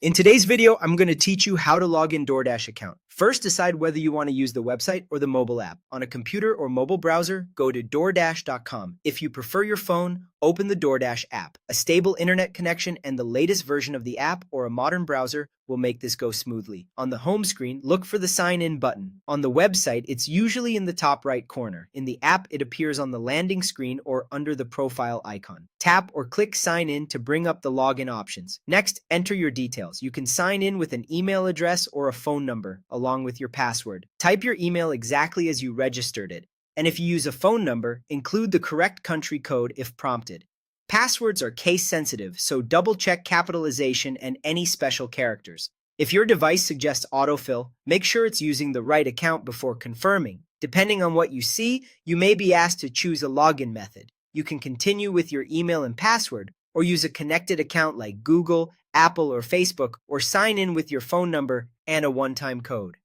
In today's video, I'm going to teach you how to log in DoorDash account. First, decide whether you want to use the website or the mobile app. On a computer or mobile browser, go to DoorDash.com. If you prefer your phone, open the DoorDash app. A stable internet connection and the latest version of the app or a modern browser will make this go smoothly. On the home screen, look for the sign in button. On the website, it's usually in the top right corner. In the app, it appears on the landing screen or under the profile icon. Tap or click sign in to bring up the login options. Next, enter your details. You can sign in with an email address or a phone number, along with your password. Type your email exactly as you registered it. And if you use a phone number, include the correct country code if prompted. Passwords are case sensitive, so double check capitalization and any special characters. If your device suggests autofill, make sure it's using the right account before confirming. Depending on what you see, you may be asked to choose a login method. You can continue with your email and password, or use a connected account like Google, Apple, or Facebook, or sign in with your phone number and a one-time code.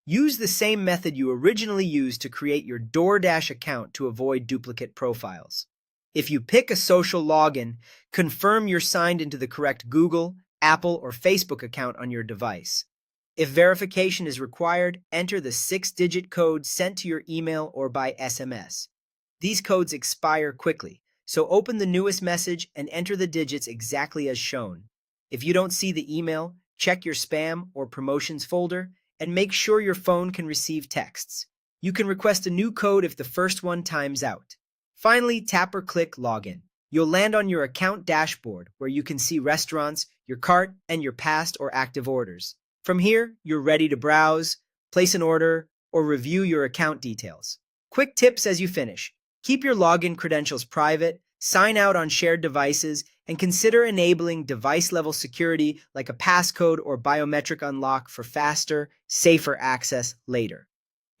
Use the same method you originally used to create your DoorDash account to avoid duplicate profiles. If you pick a social login, confirm you're signed into the correct Google, Apple, or Facebook account on your device. If verification is required, enter the 6-digit code sent to your email or by SMS. These codes expire quickly, so open the newest message and enter the digits exactly as shown. If you don't see the email, check your spam or promotions folder and make sure your phone can receive texts. You can request a new code if the first one times out. Finally, tap or click Login. You'll land on your account dashboard where you can see restaurants, your cart, and your past or active orders. From here, you're ready to browse, place an order, or review your account details. Quick tips as you finish. Keep your login credentials private, sign out on shared devices, and consider enabling device-level security like a passcode or biometric unlock for faster, safer access later.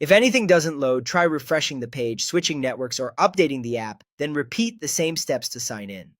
If anything doesn't load, try refreshing the page, switching networks, or updating the app, then repeat the same steps to sign in.